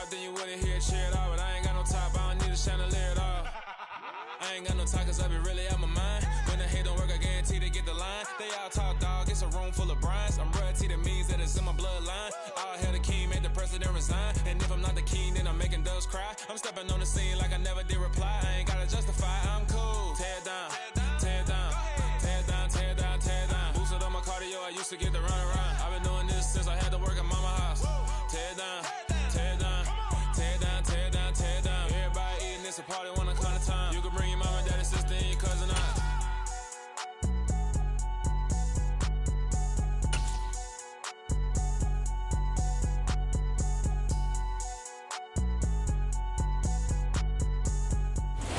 top, then you wouldn't hear cheer at all. But I ain't got no top, I don't need a chandelier at all. I ain't got no talk, cause I be really out my mind. When the hate don't work, I guarantee they get the line. They all talk, dog, it's a room full of brinds. I'm royalty, that means that it's in my bloodline. All hail the king, made the president resign. And if I'm not the king, then I'm making doves cry. I'm stepping on the scene like I never did reply. I ain't gotta justify, I'm cool. Tear down, tear down, tear down, tear down, tear down. Boosted on my cardio, I used to get the run around. I've been doing this since I had to work at mama house. Tear down, tear down, tear down, tear down, tear down. Everybody eating, it's a party, one o'clock of time. You can bring your mama, daddy, sister, and your cousin out.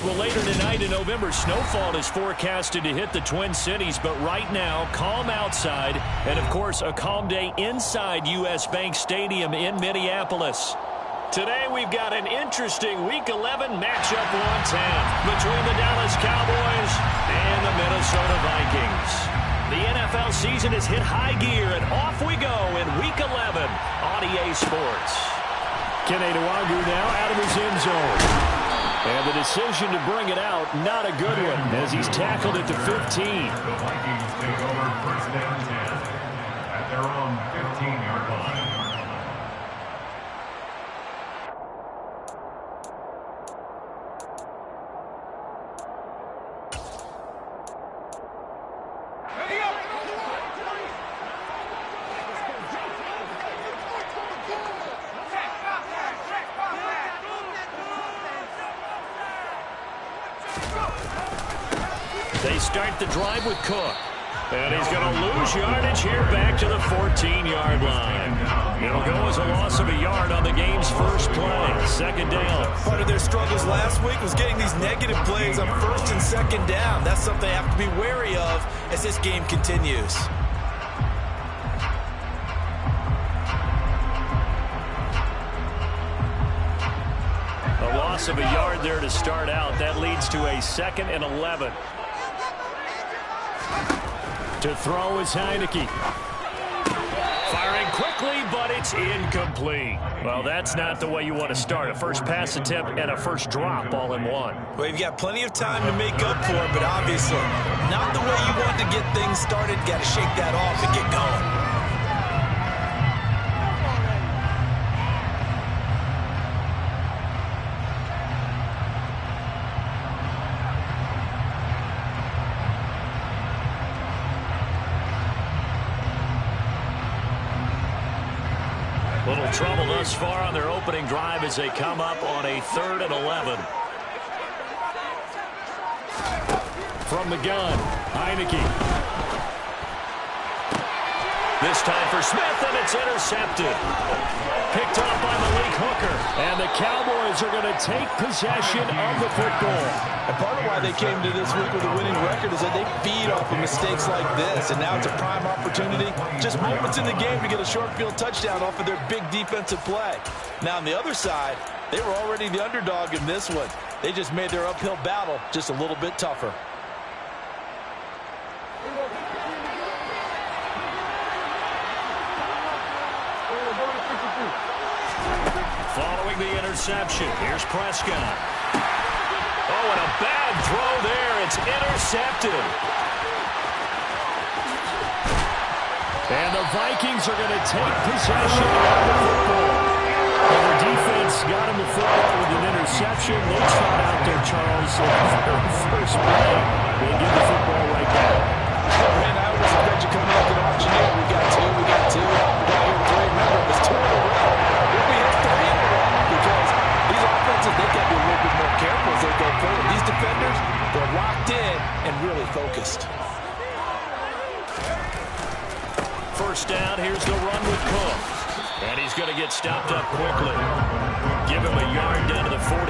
Well, later tonight in November, snowfall is forecasted to hit the Twin Cities, but right now, calm outside, and of course, a calm day inside U.S. Bank Stadium in Minneapolis. Today, we've got an interesting Week 11 matchup 110 between the Dallas Cowboys and the Minnesota Vikings. The NFL season has hit high gear, and off we go in Week 11 on EA Sports. Kene Nwangwu now out of his end zone. And the decision to bring it out, not a good one, as he's tackled at the 15. The Vikings take over first down 10 at their own 15-yard line. They start the drive with Cook. And he's going to lose yardage here back to the 14-yard line. It'll go as a loss of a yard on the game's first play. Second down. Part of their struggles last week was getting these negative plays on first and second down. That's something they have to be wary of as this game continues. A loss of a yard there to start out. That leads to a 2nd and 11. To throw is Heineke. Firing quickly, but it's incomplete. Well, that's not the way you want to start. A first pass attempt and a first drop all in one. Well, you've got plenty of time to make up for it, but obviously not the way you want to get things started. Got to shake that off and get going. Little trouble thus far on their opening drive as they come up on a 3rd and 11. From the gun, Heineke. This time for Smith, and it's intercepted. Picked off by Malik Hooker. And the Cowboys are going to take possession of the football. And part of why they came to this week with a winning record is that they feed off of mistakes like this. And now it's a prime opportunity, just moments in the game, to get a short field touchdown off of their big defensive play. Now on the other side, they were already the underdog in this one. They just made their uphill battle just a little bit tougher. Following the interception, here's Prescott. Oh, and a bad throw there. It's intercepted. And the Vikings are going to take possession of the football. And the defense got him the football with an interception. They trot out there, Charles, first play. They give the football right back. Man, I was expect you coming up and auctioneer. We got two. We got here three. Remember, it was 2 in a row. We have 3 in a row because these offenses, they got to be a little bit more careful as they go forward. These defenders, they're locked in and really focused. First down, here's the run with Cook. And he's going to get stopped up quickly. Give him a yard down to the 43.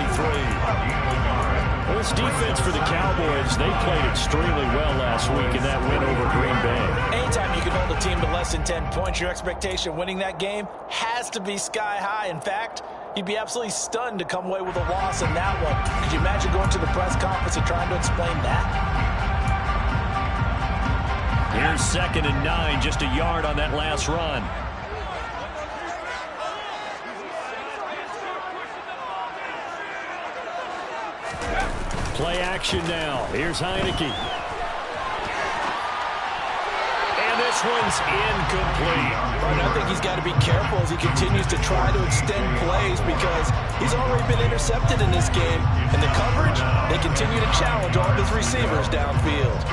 Well, this defense for the Cowboys, they played extremely well last week in that win over Green Bay. Anytime you can hold a team to less than 10 points, your expectation of winning that game has to be sky high. In fact, you'd be absolutely stunned to come away with a loss in that one. Could you imagine going to the press conference and trying to explain that? Here's 2nd and 9, just a yard on that last run. Play action now. Here's Heineke. And this one's incomplete. Right, I think he's got to be careful as he continues to try to extend plays because he's already been intercepted in this game. And the coverage, they continue to challenge all of his receivers downfield.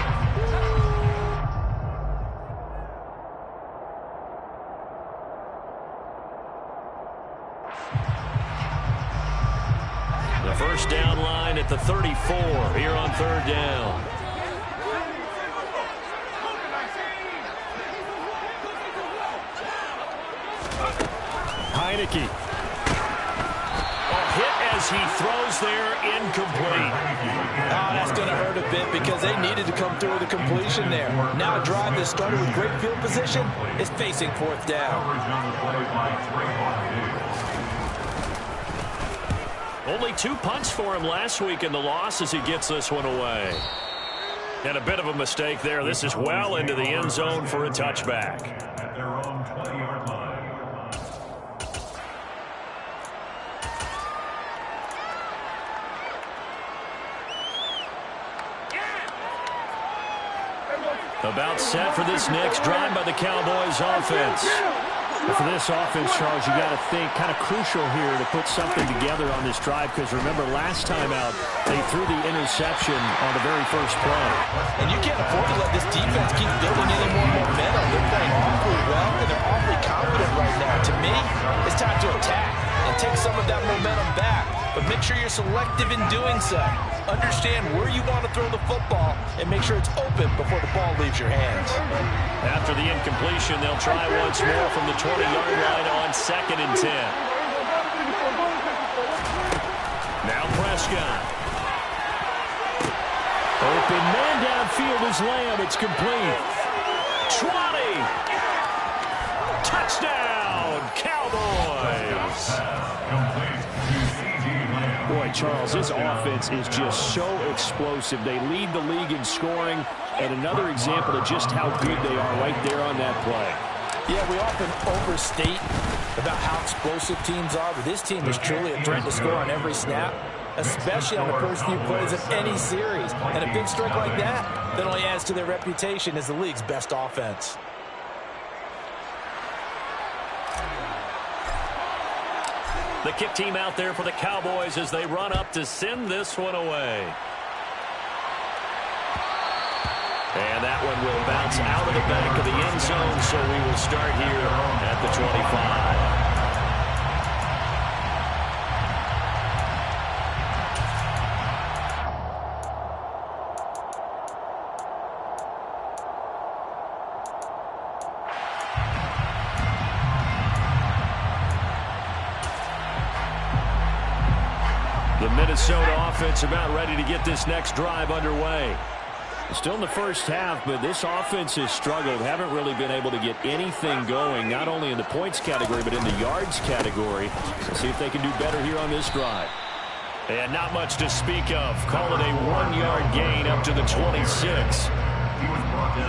The first down line at the 34 here on third down. Heineke. Hit as he throws there, incomplete. Oh, that's going to hurt a bit because they needed to come through with a completion there. Now a drive that started with great field position is facing fourth down. Only 2 punts for him last week in the loss as he gets this one away. And a bit of a mistake there. This is well into the end zone for a touchback. At their own 20-yard line. About set for this next drive by the Cowboys offense. For this offense, Charles, you got to think kind of crucial here to put something together on this drive because remember last time out they threw the interception on the very first play. And you can't afford to let this defense keep building any more momentum. They're playing awfully well and they're awfully confident right now. To me, it's time to attack and take some of that momentum back. But make sure you're selective in doing so. Understand where you want to throw the football and make sure it's open before the ball leaves your hands. After the incompletion, they'll try once more from the 20-yard line on 2nd and 10. Now Prescott. Open man downfield is Lamb. It's complete. 20. Touchdown, Cowboys. Boy, Charles, this offense is just so explosive. They lead the league in scoring, and another example of just how good they are right there on that play. Yeah, we often overstate about how explosive teams are, but this team is truly a threat to score on every snap, especially on the first few plays of any series. And a big strike like that only adds to their reputation as the league's best offense. The kick team out there for the Cowboys as they run up to send this one away. And that one will bounce out of the back of the end zone, so we will start here at the 25. The Minnesota offense about ready to get this next drive underway. Still in the first half, but this offense has struggled. Haven't really been able to get anything going, not only in the points category, but in the yards category. Let's see if they can do better here on this drive. And not much to speak of. Call it a 1-yard gain up to the 26.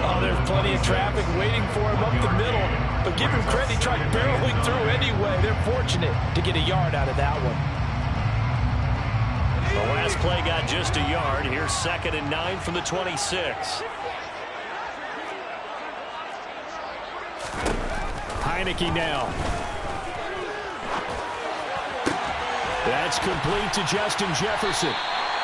Oh, there's plenty of traffic waiting for him up the middle. But give him credit, he tried barreling through anyway. They're fortunate to get a yard out of that one. The last play got just a yard. Here's 2nd and 9 from the 26. Heineke now. That's complete to Justin Jefferson.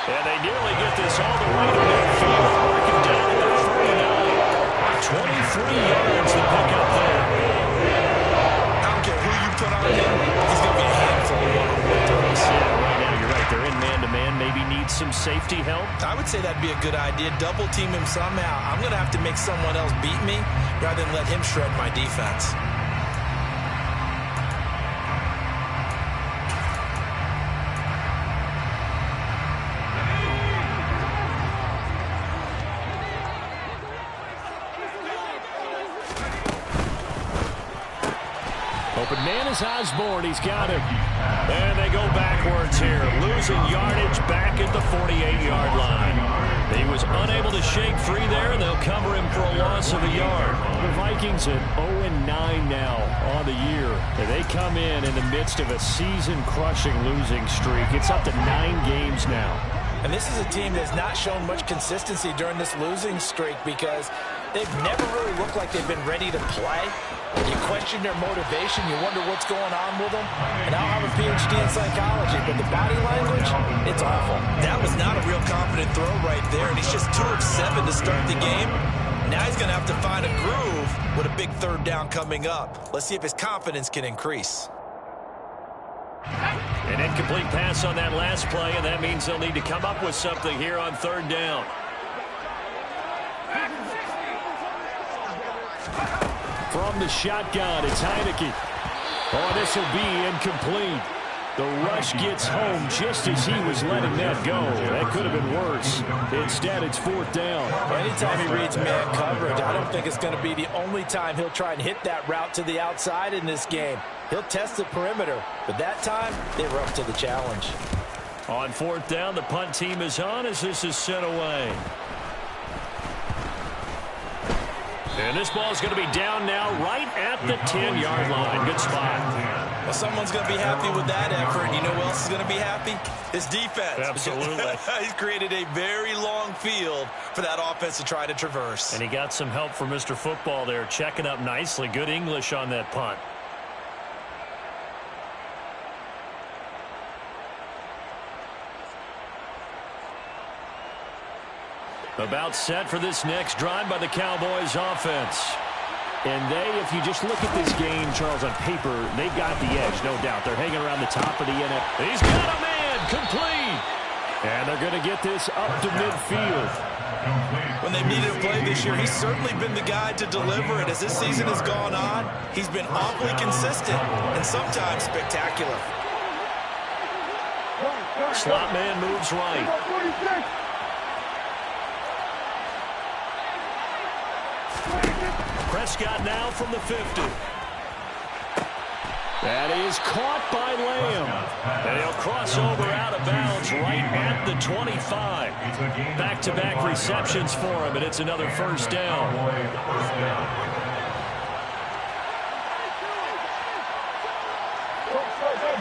And they nearly get this all the way to midfield. Working down at the 49. 23 yards to pick up there. I don't care who you put on him. He's going to be a handful of one-on-one. Right now, you're right. They're in man-to-man. Maybe need some safety help. I would say that'd be a good idea. Double team him somehow. I'm going to have to make someone else beat me rather than let him shred my defense. Open man is Osborne. He's got him. And they go backwards here. Losing yardage back at the 48-yard line. He was unable to shake free there, and they'll cover him for a loss of a yard. The Vikings at 0-9 now on the year. And they come in the midst of a season-crushing losing streak. It's up to 9 games now. And this is a team that's not shown much consistency during this losing streak because they've never really looked like they've been ready to play. You question their motivation. You wonder what's going on with them. And I'll have a PhD in psychology, but the body language, it's awful. That was not a real confident throw right there, and he's just 2 of 7 to start the game. Now he's going to have to find a groove with a big third down coming up. Let's see if his confidence can increase. An incomplete pass on that last play, and that means they'll need to come up with something here on third down. From the shotgun, it's Heineke. Oh, this will be incomplete. The rush gets home just as he was letting that go. That could have been worse. Instead, it's fourth down. Anytime he reads man coverage, I don't think it's going to be the only time he'll try and hit that route to the outside in this game. He'll test the perimeter, but that time, they were up to the challenge. On fourth down, the punt team is on as this is sent away. And this ball is going to be down now right at the 10-yard line. Good spot. Well, someone's going to be happy with that effort. You know who else is going to be happy? His defense. Absolutely. He's created a very long field for that offense to try to traverse. And he got some help from Mr. Football there, checking up nicely. Good English on that punt. About set for this next drive by the Cowboys offense. And if you just look at this game, Charles, on paper, they've got the edge, no doubt. They're hanging around the top of the NFL. He's got a man, complete. And they're going to get this up to midfield. When they've needed a play this year, he's certainly been the guy to deliver it. As this season has gone on, he's been awfully consistent and sometimes spectacular. Slot man moves right. Prescott now from the 50. That is caught by Lamb. And he'll cross over out of bounds right at the 25. Back-to-back receptions for him, and it's another first down.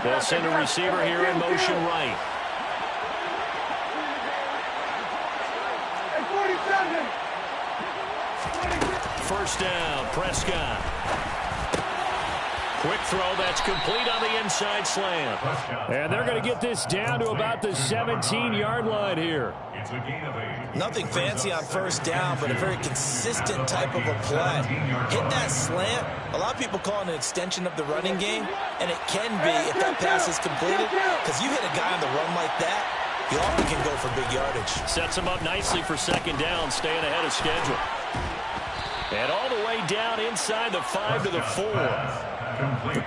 They'll send a receiver here in motion right. First down, Prescott. Quick throw, that's complete on the inside slant. And they're going to get this down to about the 17-yard line here. Nothing fancy on first down, but a very consistent type of a play. Hit that slant. A lot of people call it an extension of the running game, and it can be if that pass is completed, because you hit a guy on the run like that, you often can go for big yardage. Sets him up nicely for second down, staying ahead of schedule. And all the way down inside the 5 to the 4.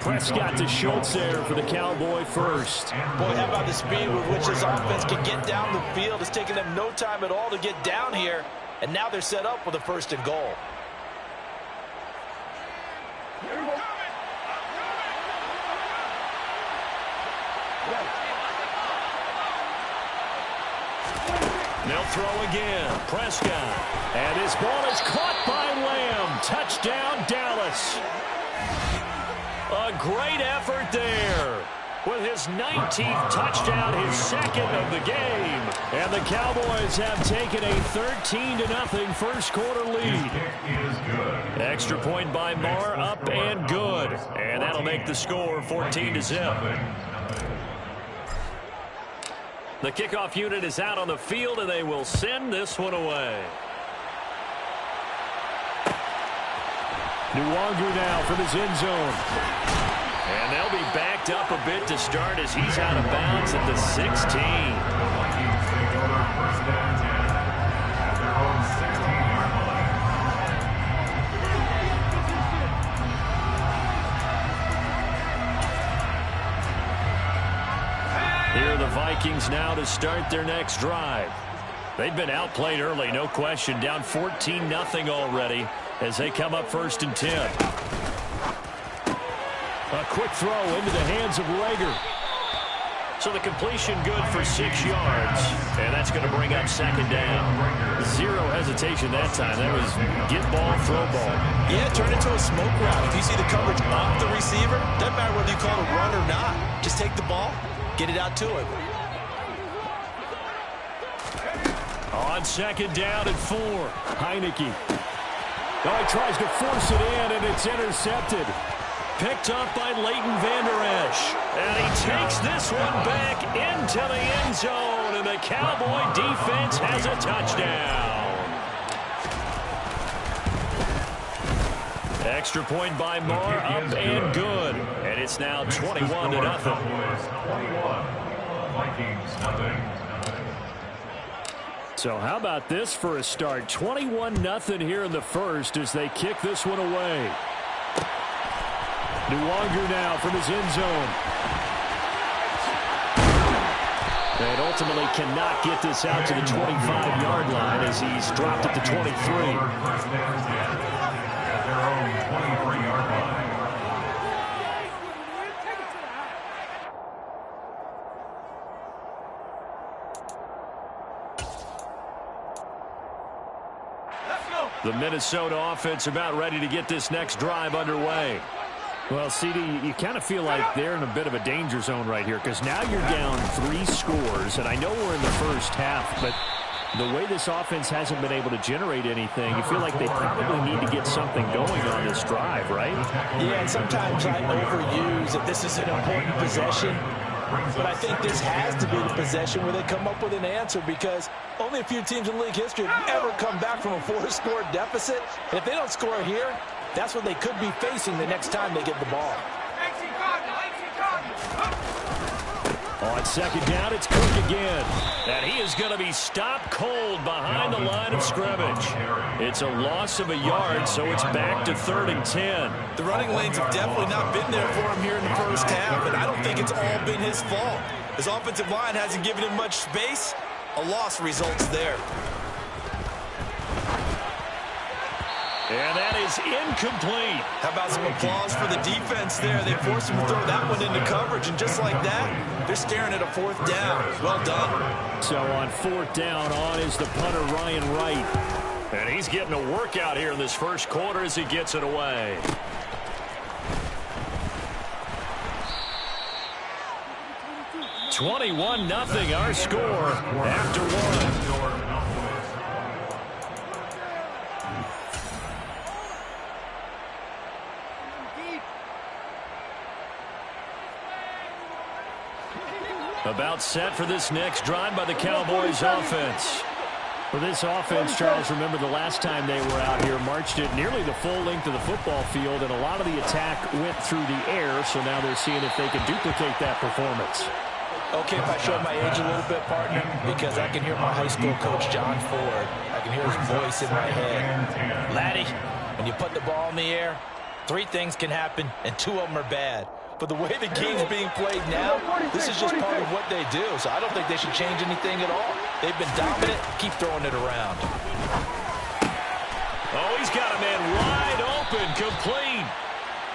Prescott to Schultz there for the Cowboy first. Boy, how about the speed with which this offense can get down the field? It's taken them no time at all to get down here, and now they're set up with a first and goal. They'll throw again. Prescott. And his ball is caught by Lamb. Touchdown, Dallas. A great effort there. With his 19th touchdown, his second of the game. And the Cowboys have taken a 13-0 first quarter lead. Extra point by Marr, up and good. And that'll make the score 14-0. The kickoff unit is out on the field, and they will send this one away. Nwangu now from his end zone. And they'll be backed up a bit to start as he's out of bounds at the 16. Here are the Vikings now to start their next drive. They've been outplayed early, no question. Down 14-0 already as they come up first and 10. A quick throw into the hands of Rager. So the completion good for 6 yards. And that's going to bring up second down. Zero hesitation that time. That was get ball, throw ball. Yeah, turn into a smoke route. If you see the coverage off the receiver, doesn't matter whether you call it a run or not. Just take the ball, get it out to him. On second down and 4. Heineke. Oh, he tries to force it in, and it's intercepted. Picked up by Leighton Vander Esch. And he takes this one back into the end zone, and the Cowboy defense has a touchdown. Extra point by Moore, up and good. And it's now 21-0. So how about this for a start? 21-0 here in the first as they kick this one away. Nwanger now from his end zone. And ultimately cannot get this out to the 25-yard line as he's dropped at the 23. The Minnesota offense about ready to get this next drive underway. Well, CD, you kind of feel like they're in a bit of a danger zone right here because now you're down 3 scores, and I know we're in the first half, but the way this offense hasn't been able to generate anything, you feel like they probably need to get something going on this drive, right? Yeah, and sometimes I overuse that this is an important possession. But I think this has to be the possession where they come up with an answer because only a few teams in league history have ever come back from a 4-score deficit. And if they don't score here, that's what they could be facing the next time they get the ball. On second down, it's Cook again. And he is going to be stopped cold behind the line of scrimmage. It's a loss of a yard, so it's back to 3rd and 10. The running lanes have definitely not been there for him here in the first half, and I don't think it's all been his fault. His offensive line hasn't given him much space. A loss results there. And that is incomplete. How about some applause for the defense there? They forced him to throw that one into coverage, and just like that, they're staring at a 4th down. Well done. So on 4th down, on is the punter, Ryan Wright. And he's getting a workout here in this first quarter as he gets it away. $21-0 our score after 1. About set for this next drive by the Cowboys offense. For this offense, Charles, remember the last time they were out here, marched it nearly the full length of the football field, and a lot of the attack went through the air, so now they're seeing if they can duplicate that performance. Okay, if I show my age a little bit, partner, because I can hear my high school coach, John Ford. I can hear his voice in my head. Laddie, when you put the ball in the air, 3 things can happen, and 2 of them are bad. But the way the game's being played now, this is just part of what they do. So I don't think they should change anything at all. They've been dominant. Keep throwing it around. Oh, he's got a man wide open, complete.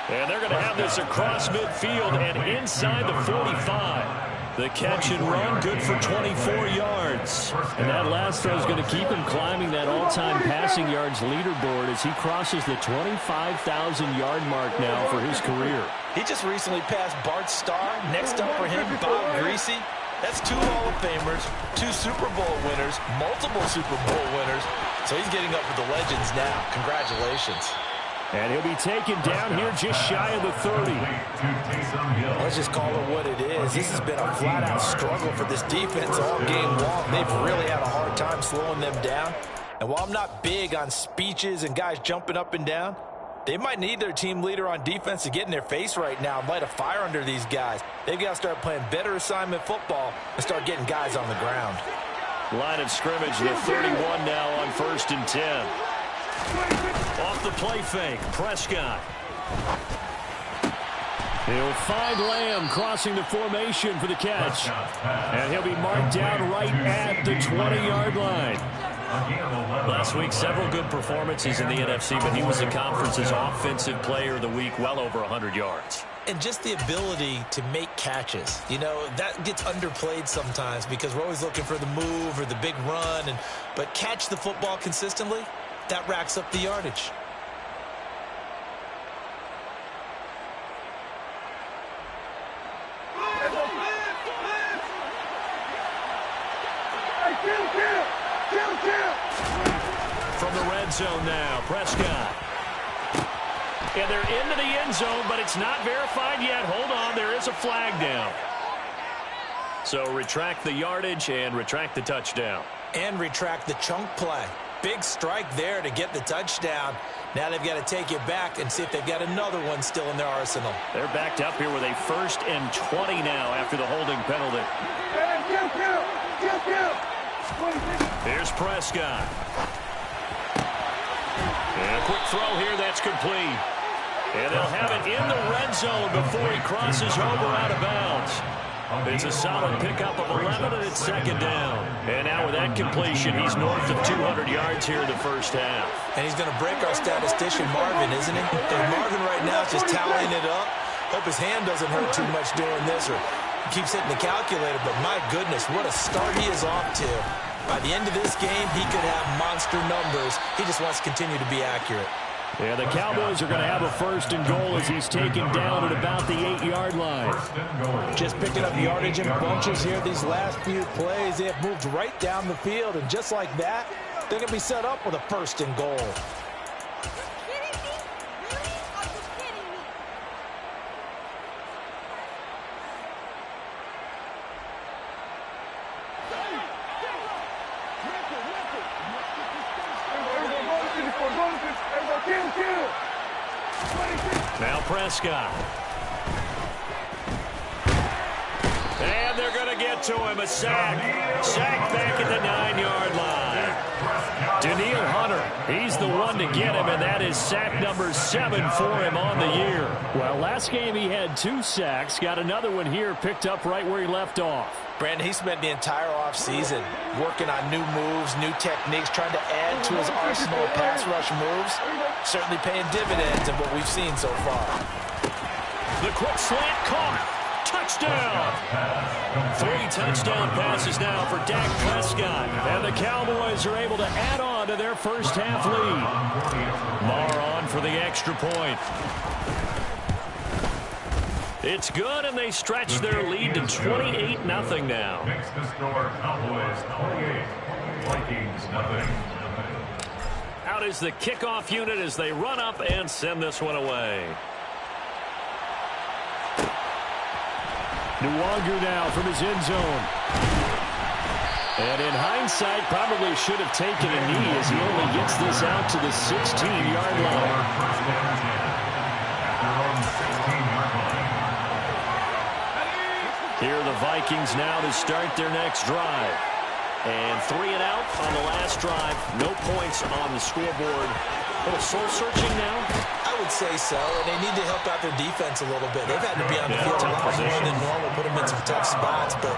And they're going to have this across midfield and inside the 45. The catch and run, good for 24 yards. And that last throw is going to keep him climbing that all-time passing yards leaderboard as he crosses the 25,000-yard mark now for his career. He just recently passed Bart Starr. Next up for him, Bob Greasy. That's 2 Hall of Famers, 2 Super Bowl winners, multiple Super Bowl winners. So he's getting up with the legends now. Congratulations. And he'll be taken down here just shy of the 30. Let's just call it what it is. This has been a flat-out struggle for this defense all game long. They've really had a hard time slowing them down. And while I'm not big on speeches and guys jumping up and down, they might need their team leader on defense to get in their face right now and light a fire under these guys. They've got to start playing better assignment football and start getting guys on the ground. Line of scrimmage, the 31 now on 1st and 10. Off the play fake, Prescott. He'll find Lamb crossing the formation for the catch. And he'll be marked down right at the 20-yard line. Last week, several good performances in the NFC, but he was the conference's offensive player of the week, well over 100 yards. And just the ability to make catches. You know, that gets underplayed sometimes because we're always looking for the move or the big run. But catch the football consistently, that racks up the yardage. from the red zone now. Prescott. And they're into the end zone, but it's not verified yet. Hold on, there is a flag down. So retract the yardage and retract the touchdown. And retract the chunk play. Big strike there to get the touchdown. Now they've got to take it back and see if they've got another one still in their arsenal. They're backed up here with a 1st and 20 now after the holding penalty. Here's Prescott. And a quick throw here, that's complete. And they'll have it in the red zone before he crosses over out of bounds. It's a solid pickup of 11, and it's 2nd down. And now with that completion, he's north of 200 yards here in the first half. And he's going to break our statistician, Marvin, isn't he? And Marvin right now is just tallying it up. Hope his hand doesn't hurt too much doing this, or he keeps hitting the calculator. But my goodness, what a start he is off to. By the end of this game, he could have monster numbers. He just wants to continue to be accurate. Yeah, the Cowboys are going to have a 1st and goal as he's taken down at about the 8-yard line. Just picking up yardage in bunches here. These last few plays, they have moved right down the field. And just like that, they're going to be set up with a 1st and goal. Now Prescott. And they're going to get to him. A sack. Sack back at the 9-yard line. Daniil Hunter, he's the one to get him, and that is sack number 7 for him on the year. Well, last game he had 2 sacks. Got another one here picked up right where he left off. Brandon, he spent the entire offseason working on new moves, new techniques, trying to add to his arsenal of pass rush moves. Certainly paying dividends in what we've seen so far. The quick slant caught. Touchdown. 3 touchdown passes now for Dak Prescott. And the Cowboys are able to add on to their first half lead. Marr on for the extra point. It's good, and they stretch their lead to 28-0 now. Makes the score Cowboys 28, Vikings nothing. Out is the kickoff unit as they run up and send this one away. Nwanger now from his end zone. And in hindsight, probably should have taken a knee as he only gets this out to the 16-yard line. First down 10 at their own 16-yard line. Here are the Vikings now to start their next drive. And 3 and out on the last drive. No points on the scoreboard. A little soul-searching now? I would say so, and they need to help out their defense a little bit. They've had to be on the field a lot more than normal, put them in some tough spots, but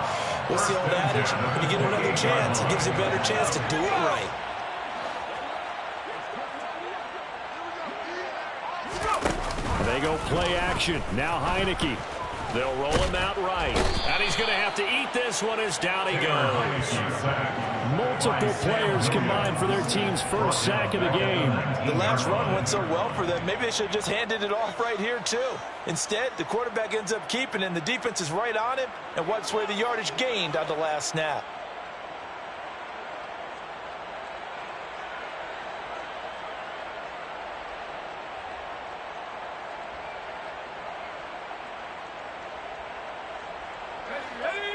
we'll see old adage. When you get another chance, it gives you a better chance to do it right. They go play action. Now Heineke. They'll roll him out right. And he's going to have to eat this one as down he goes. Multiple players combined for their team's first sack of the game. The last run went so well for them. Maybe they should have just handed it off right here, too. Instead, the quarterback ends up keeping it, and the defense is right on him and wipes away the yardage gained on the last snap.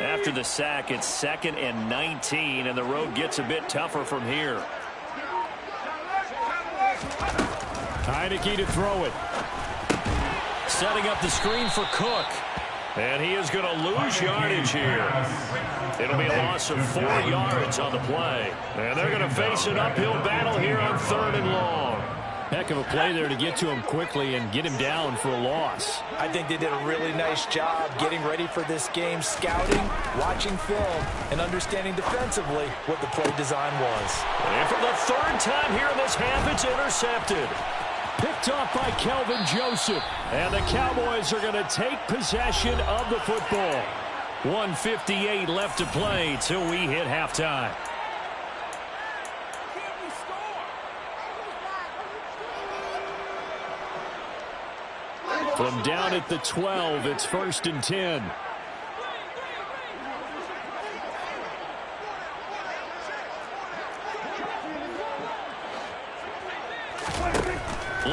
After the sack, it's 2nd and 19, and the road gets a bit tougher from here. Heineke to throw it. Setting up the screen for Cook. And he is going to lose yardage here. It'll be a loss of 4 yards on the play. And they're going to face an uphill battle here on 3rd and long. Heck of a play there to get to him quickly and get him down for a loss. I think they did a really nice job getting ready for this game, scouting, watching film, and understanding defensively what the play design was. And for the 3rd time here in this half, it's intercepted. Picked off by Kelvin Joseph. And the Cowboys are going to take possession of the football. 1:58 left to play till we hit halftime. From down at the 12, it's 1st and 10.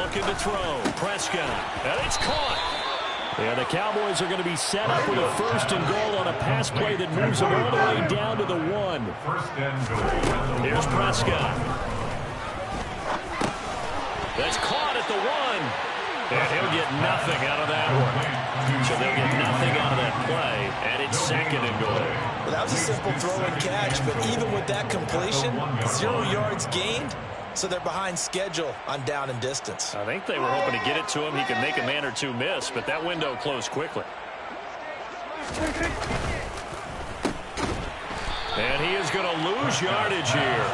looking to throw. Prescott, and it's caught. And the Cowboys are going to be set up with a 1st and goal on a pass play that moves them all the way down to the 1. Here's Prescott. That's caught at the 1. And he'll get nothing out of that one. So they'll get nothing out of that play, and it's 2nd and goal. Well, that was a simple throw and catch, but even with that completion, 0 yards gained, so they're behind schedule on down and distance. I think they were hoping to get it to him. He could make a man or two miss, but that window closed quickly. And he is going to lose yardage here.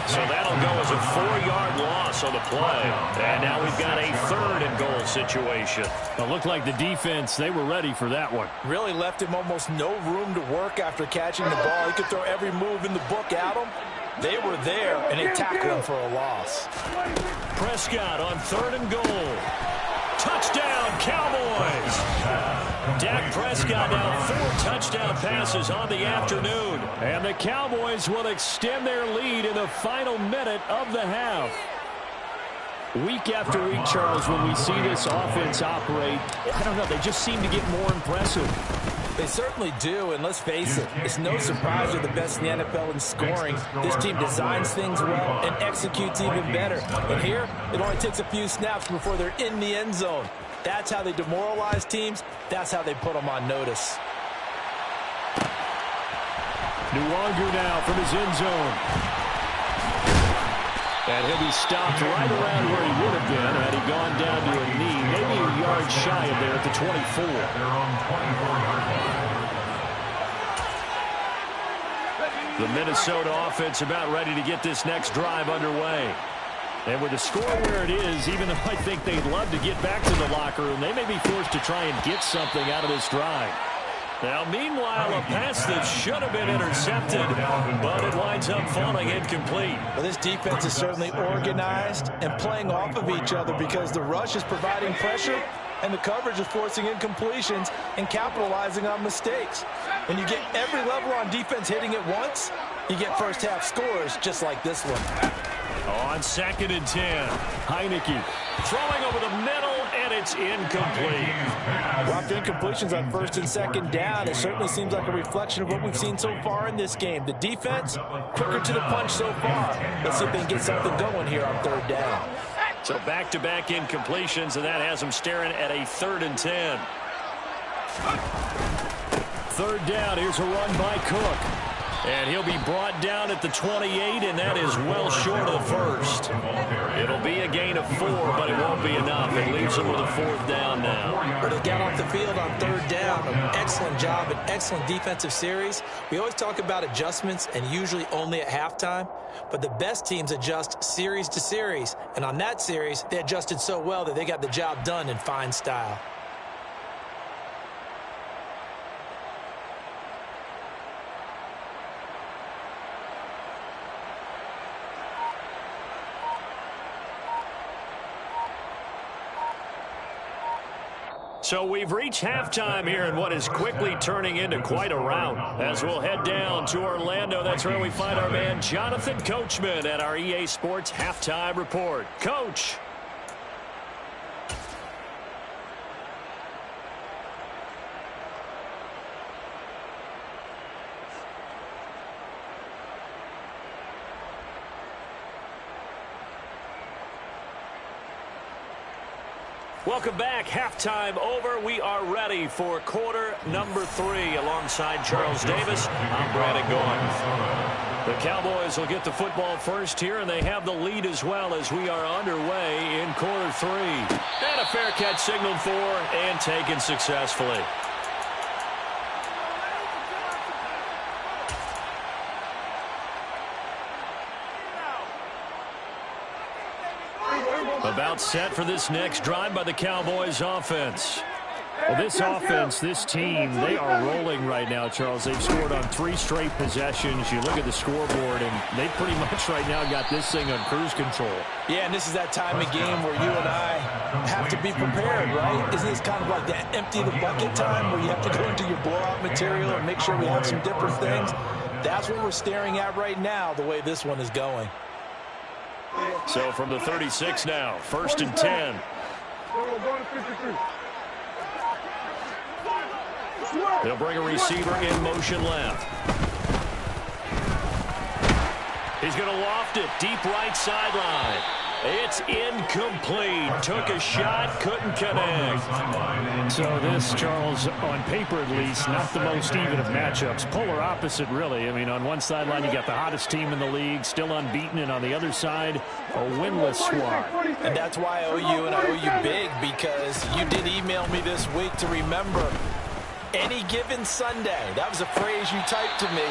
So that'll go as a 4-yard loss on the play. And now we've got a 3rd and goal situation. It looked like the defense, they were ready for that one. Really left him almost no room to work after catching the ball. He could throw every move in the book at him. They were there, and they tackled him for a loss. Prescott on 3rd and goal. Touchdown, Cowboys! Dak Prescott now 4 touchdown passes on the afternoon. And the Cowboys will extend their lead in the final minute of the half. Week after week, Charles, when we see this offense operate, I don't know, they just seem to get more impressive. They certainly do, and let's face it, it's no surprise they're the best in the NFL in scoring. This team designs things well and executes even better. And here, it only takes a few snaps before they're in the end zone. That's how they demoralize teams. That's how they put them on notice. Nwangu now from his end zone. And he'll be stopped right around where he would have been had he gone down to a knee, maybe a yard shy of there at the 24. The Minnesota offense about ready to get this next drive underway. And with the score where it is, even though I think they'd love to get back to the locker room, they may be forced to try and get something out of this drive. Now, meanwhile, a pass that should have been intercepted, but it winds up falling incomplete. Well, this defense is certainly organized and playing off of each other because the rush is providing pressure and the coverage is forcing incompletions and capitalizing on mistakes. When you get every level on defense hitting it once, you get first-half scores just like this one. On 2nd and 10, Heineke throwing over the middle, and it's incomplete. Well, after incompletions on 1st and 2nd down, it certainly seems like a reflection of what we've seen so far in this game. The defense, quicker to the punch so far. Let's see if they can get something going here on 3rd down. So back-to-back incompletions, and that has them staring at a 3rd and 10. 3rd down, here's a run by Cook. And he'll be brought down at the 28, and that is well short of the 1st. It'll be a gain of 4, but it won't be enough. It leaves them with a 4th down now. But they got off the field on 3rd down. An excellent job, an excellent defensive series. We always talk about adjustments, and usually only at halftime. But the best teams adjust series to series. And on that series, they adjusted so well that they got the job done in fine style. So we've reached halftime here in what is quickly turning into quite a rout. As we'll head down to Orlando, that's where we find our man Jonathan Coachman at our EA Sports Halftime Report. Coach. Welcome back. Halftime over. We are ready for quarter number 3 alongside Charles Davis. I'm Brandon Goins. The Cowboys will get the football first here, and they have the lead as well as we are underway in quarter 3. And a fair catch signaled for and taken successfully. About set for this next drive by the Cowboys offense. Well, this offense, this team, they are rolling right now, Charles. They've scored on 3 straight possessions. You look at the scoreboard, and they pretty much right now got this thing on cruise control. Yeah, and this is that time of game where you and I have to be prepared, right? Isn't this kind of like that empty the bucket time where you have to go into your blowout material and make sure we have some different things? That's what we're staring at right now, the way this one is going. So from the 36 now, 1st and 10. They'll bring a receiver in motion left. He's going to loft it deep right sideline. It's incomplete. Took a shot, couldn't connect. So this, Charles, on paper at least, not the most even of matchups. Polar opposite, really. I mean, on one sideline, you got the hottest team in the league, still unbeaten, and on the other side, a winless squad. And that's why I owe you, and I owe you big, because you did email me this week to remember any given Sunday. That was a phrase you typed to me.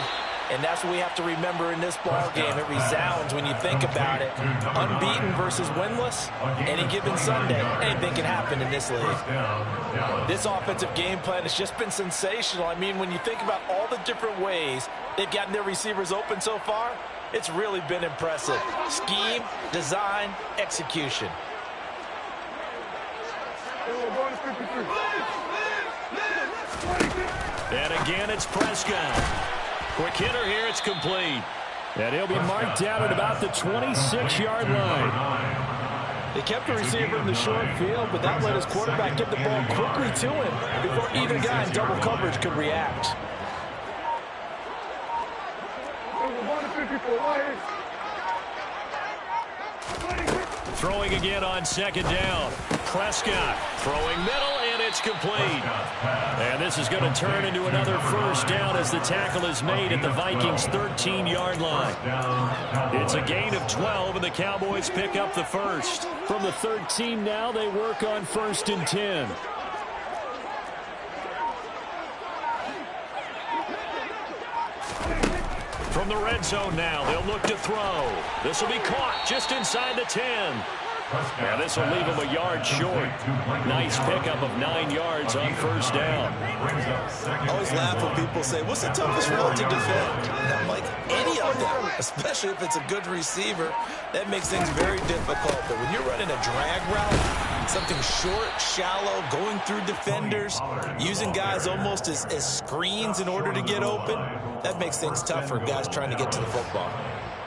And that's what we have to remember in this ball game. It resounds when you think about it. Unbeaten versus winless, any given Sunday, anything can happen in this league. This offensive game plan has just been sensational. I mean, when you think about all the different ways they've gotten their receivers open so far, it's really been impressive. Scheme, design, execution. And again, it's Prescott. Quick hitter here, it's complete. And he'll be marked down at about the 26-yard line. They kept the receiver in the short field, but that let his quarterback get the ball quickly to him before either guy in double coverage could react. Throwing again on 2nd down. Prescott throwing middle, and it's complete. And this is going to turn into another 1st down as the tackle is made at the Vikings' 13-yard line. It's a gain of 12, and the Cowboys pick up the 1st. From the 13 now, they work on 1st and 10. From the red zone now, they'll look to throw. This will be caught just inside the 10. Now this will leave him a yard short. Nice pickup of 9 yards on 1st down. I always laugh when people say, what's the toughest route to defend? And I'm like, any of them, especially if it's a good receiver. That makes things very difficult. But when you're running a drag route, something short, shallow, going through defenders, using guys almost as screens in order to get open, that makes things tough for guys trying to get to the football.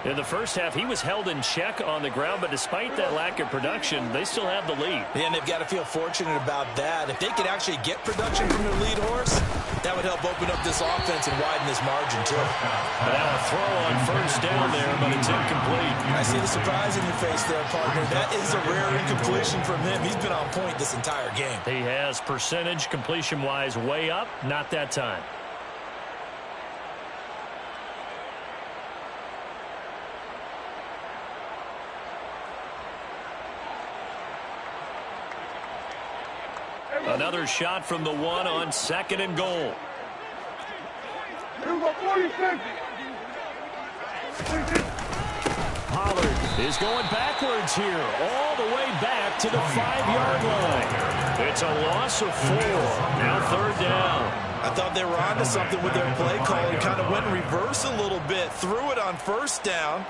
In the first half, he was held in check on the ground, but despite that lack of production, they still have the lead. And they've got to feel fortunate about that. If they could actually get production from their lead horse, that would help open up this offense and widen this margin, too. But now a throw on 1st down there, but it's incomplete. I see the surprise in your face there, partner. That is a rare incompletion from him. He's been on point this entire game. He has percentage completion-wise way up, not that time. Another shot from the 1 on 2nd and goal. Pollard is going backwards here, all the way back to the 5-yard line. It's a loss of 4. Now 3rd down. I thought they were onto something with their play call and kind of went in reverse a little bit. Threw it on 1st down,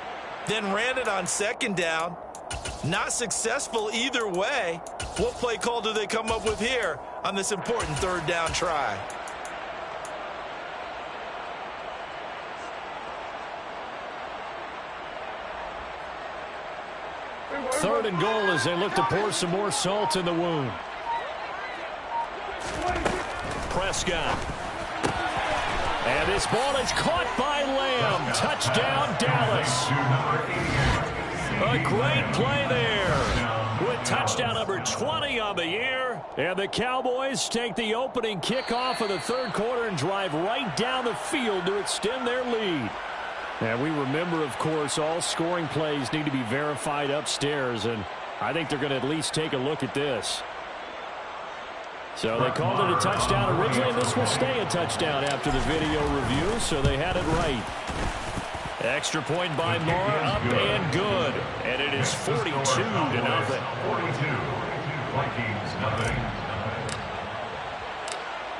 then ran it on 2nd down. Not successful either way. What play call do they come up with here on this important 3rd down try? Third and goal as they look to pour some more salt in the wound. Prescott. And this ball is caught by Lamb. Touchdown, Dallas. A great play there with touchdown number 20 on the year. And the Cowboys take the opening kickoff of the 3rd quarter and drive right down the field to extend their lead. And we remember, of course, all scoring plays need to be verified upstairs, and I think they're going to at least take a look at this. So they called it a touchdown originally, and this will stay a touchdown after the video review, so they had it right. Extra point by Moore, up and good. And it is 42-0. 42, Vikings, nothing.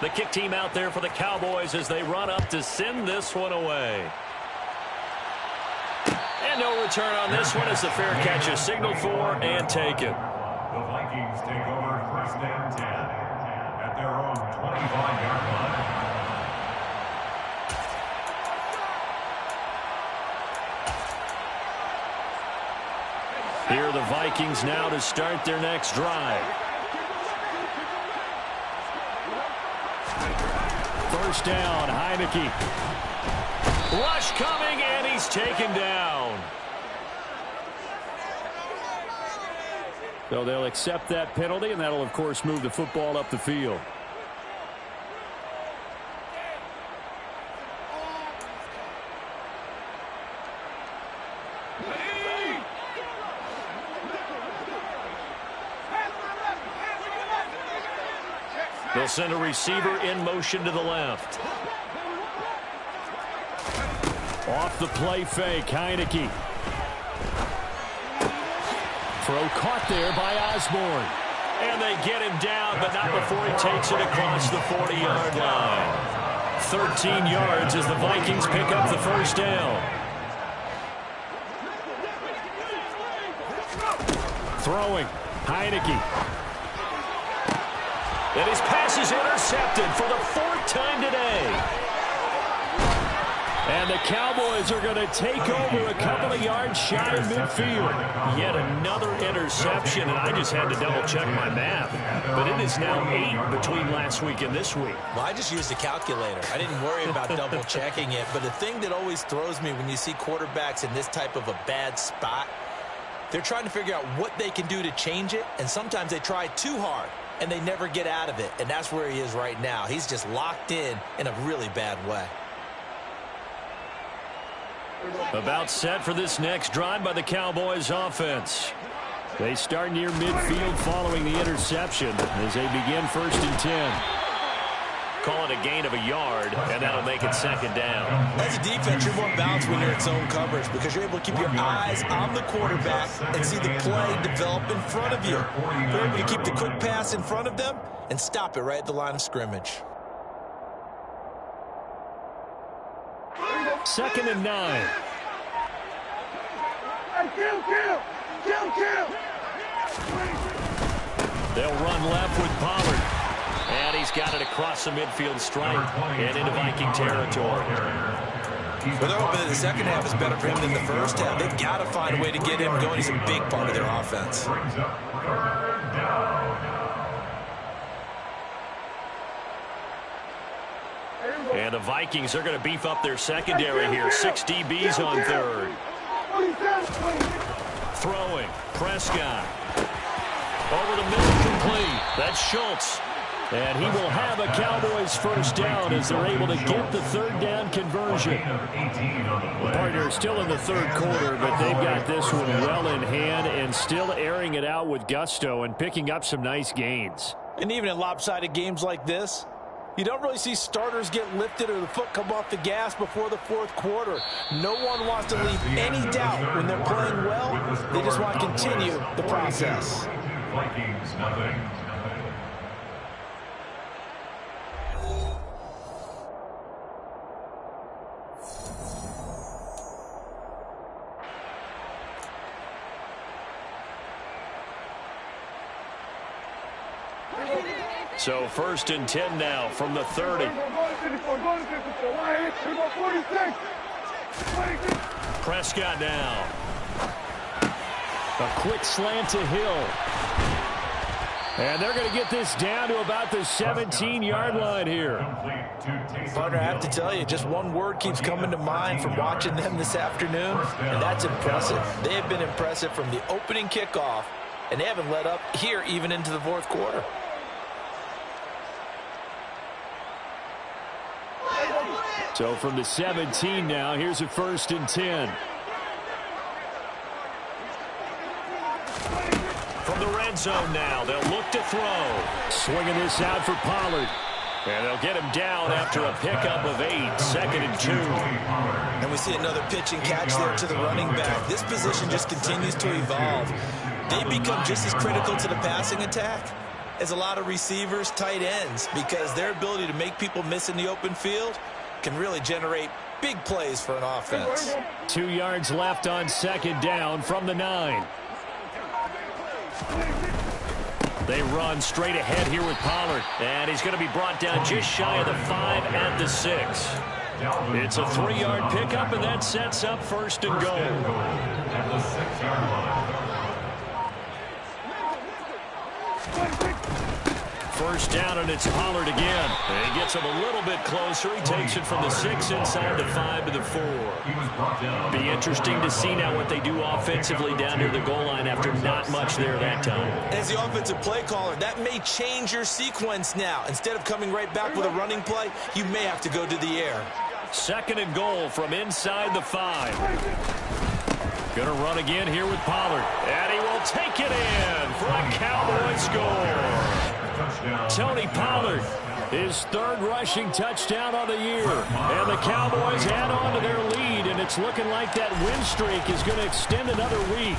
The kick team out there for the Cowboys as they run up to send this one away. And no return on this one as the fair catch is signaled for and taken. The Vikings take over 1st and 10 at their own 25-yard line. Here are the Vikings now to start their next drive. First down, Heineke. Rush coming, and he's taken down. So they'll accept that penalty, and that'll, of course, move the football up the field. They'll send a receiver in motion to the left. Off the play fake, Heineke. Throw caught there by Osborne. And they get him down, but not before he takes it across the 40-yard line. 13 yards as the Vikings pick up the first down. Throwing, Heineke. And his pass is intercepted for the 4th time today. And the Cowboys are going to take over a couple of yards shy of midfield. Yet another interception, and I just had to double-check my math. But it is now 8 between last week and this week. Well, I just used a calculator. I didn't worry about double-checking it. But the thing that always throws me when you see quarterbacks in this type of a bad spot, they're trying to figure out what they can do to change it, and sometimes they try too hard, and they never get out of it. And that's where he is right now. He's just locked in a really bad way. About set for this next drive by the Cowboys offense. They start near midfield following the interception as they begin 1st and 10. Call it a gain of a yard, and that'll make it 2nd down. As a defense, you're more balanced when you're in zone coverage because you're able to keep your eyes on the quarterback and see the play develop in front of you. You're able to keep the quick pass in front of them and stop it right at the line of scrimmage. 2nd and 9. They'll run left with Pollard. And he's got it across the midfield stripe and into Viking territory. Well, they're hoping that the second half is better for him than the first half. They've got to find a way to get him going. He's a big part of their offense. And the Vikings are going to beef up their secondary here. 6 DBs on 3rd. Throwing. Prescott. Over the middle, complete. That's Schultz. And he will have a Cowboys first down as they're able to get the 3rd down conversion. The partner is still in the 3rd quarter, but they've got this one well in hand and still airing it out with gusto and picking up some nice gains. And even in lopsided games like this, you don't really see starters get lifted or the foot come off the gas before the 4th quarter. No one wants to leave any doubt when they're playing well. They just want to continue the process. Vikings, nothing. So 1st and 10 now from the 30. Prescott now. A quick slant to Hill. And they're going to get this down to about the 17-yard line here. Partner, I have to tell you, just one word keeps coming to mind from watching them this afternoon, and that's impressive. They have been impressive from the opening kickoff, and they haven't let up here even into the 4th quarter. So from the 17 now, here's a 1st and 10. From the red zone now, they'll look to throw. Swinging this out for Pollard. And they'll get him down after a pickup of 8, 2nd and 2. And we see another pitch and catch there to the running back. This position just continues to evolve. They become just as critical to the passing attack as a lot of receivers, tight ends, because their ability to make people miss in the open field can really generate big plays for an offense. 2 yards left on 2nd down from the 9. They run straight ahead here with Pollard. And he's going to be brought down just shy of the 5 at the 6. It's a 3-yard pickup, and that sets up 1st and goal. At the 6-yard line. First down, and it's Pollard again. And he gets him a little bit closer. He takes it from the 6 inside the 5 to the 4. Be interesting to see now what they do offensively down near the goal line after not much there that time. As the offensive play caller, that may change your sequence now. Instead of coming right back with a running play, you may have to go to the air. 2nd and goal from inside the 5. Going to run again here with Pollard. And he will take it in for a Cowboy score. Tony Pollard, his 3rd rushing touchdown of the year. And the Cowboys add on to their lead, and it's looking like that win streak is going to extend another week.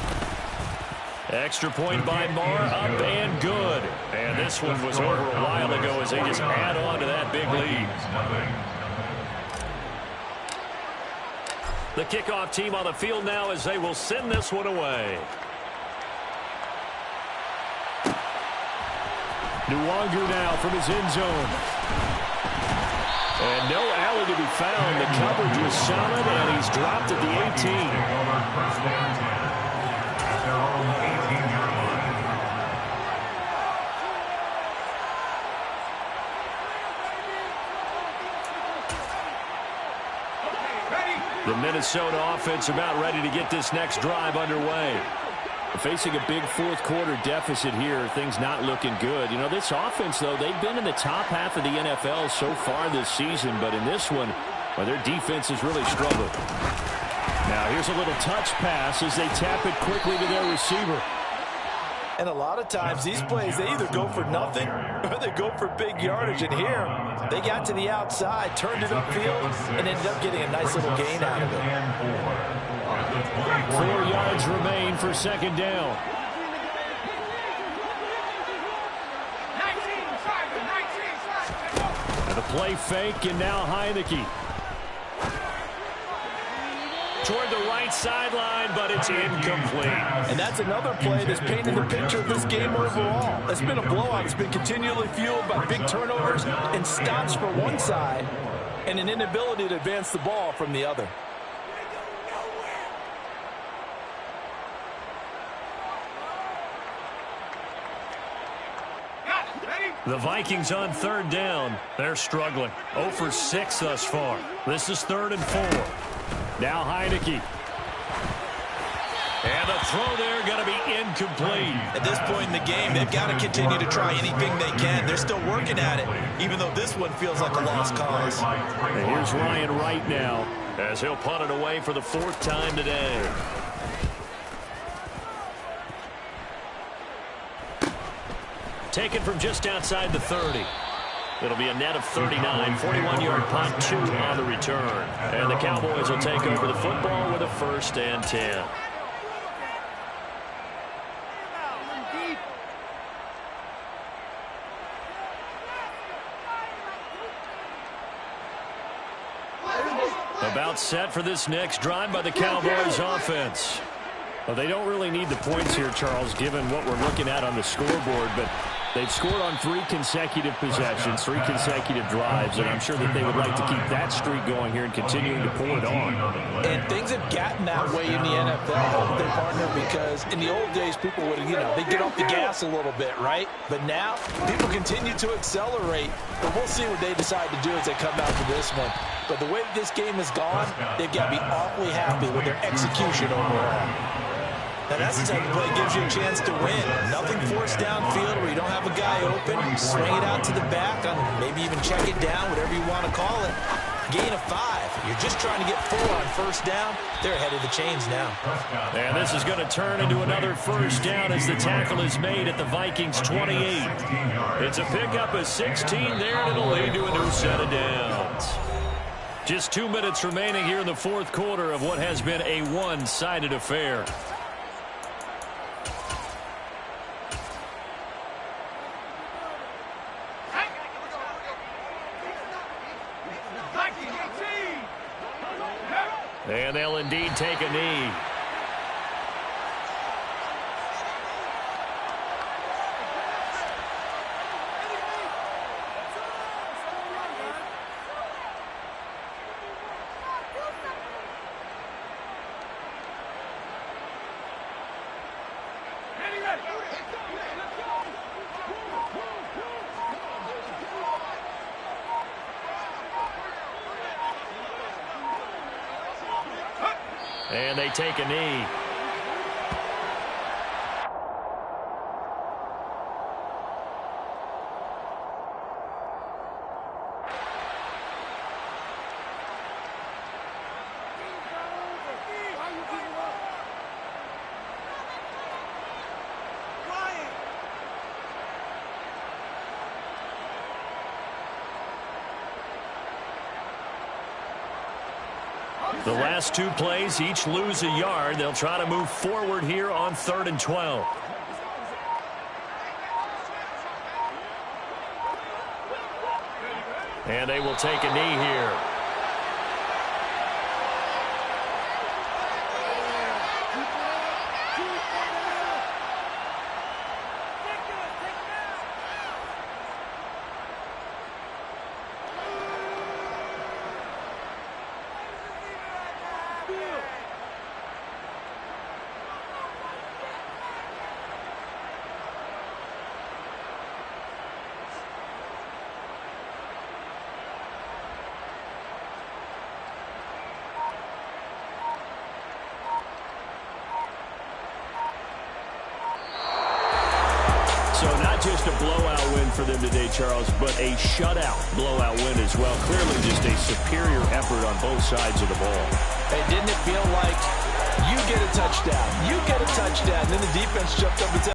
Extra point by Marr, up and good. And this one was over a while ago as they just add on to that big lead. The kickoff team on the field now as they will send this one away. Nwangu now from his end zone. And no alley to be found. The coverage was solid, and he's dropped at the 18. The Minnesota offense about ready to get this next drive underway. Facing a big 4th quarter deficit here, things not looking good. You know, this offense, though, they've been in the top half of the NFL so far this season, but in this one, well, their defense has really struggled. Now, here's a little touch pass as they tap it quickly to their receiver. And a lot of times, these plays, they either go for nothing or they go for big yardage. And here, they got to the outside, turned it upfield, and ended up getting a nice little gain out of it. 4 yards remain for 2nd down. And the play fake, and now Heineke. Toward the right sideline, but it's incomplete. And that's another play that's painting the picture of this game overall. It's been a blowout. It's been continually fueled by big turnovers and stops for one side and an inability to advance the ball from the other. The Vikings on 3rd down. They're struggling. 0 for 6 thus far. This is 3rd and 4. Now Heineke. And the throw there going to be incomplete. At this point in the game, they've got to continue to try anything they can. They're still working at it, even though this one feels like a lost cause. And here's Ryan Wright now as he'll punt it away for the 4th time today. Taken from just outside the 30. It'll be a net of 39, 41-yard punt, 2 on the return. And the Cowboys will take over the football with a 1st and 10. About set for this next drive by the Cowboys offense. Well, they don't really need the points here, Charles, given what we're looking at on the scoreboard, but they've scored on 3 consecutive possessions, 3 consecutive drives, and I'm sure that they would like to keep that streak going here and continuing to pull it on. And things have gotten that way in the NFL with their partner because in the old days, people would, they'd get off the gas a little bit, right? But now, people continue to accelerate, but we'll see what they decide to do as they come out to this one. But the way this game has gone, they've got to be awfully happy with their execution overall. Now, that's the type of play that gives you a chance to win. Nothing forced downfield where you don't have a guy open. Swing it out to the back, maybe even check it down, whatever you want to call it. Gain of 5. You're just trying to get 4 on 1st down. They're ahead of the chains now. And this is going to turn into another 1st down as the tackle is made at the Vikings 28. It's a pickup of 16 there, and it'll lead to a new set of downs. Just 2 minutes remaining here in the 4th quarter of what has been a one-sided affair. And they'll indeed take a knee. And they take a knee. The last two plays, each lose a yard. They'll try to move forward here on 3rd and 12. And they will take a knee here. So not just a blowout win for them today, Charles, but a shutout blowout win as well. Clearly just a superior effort on both sides of the ball. Hey, didn't it feel like you get a touchdown, and then the defense jumped up and said,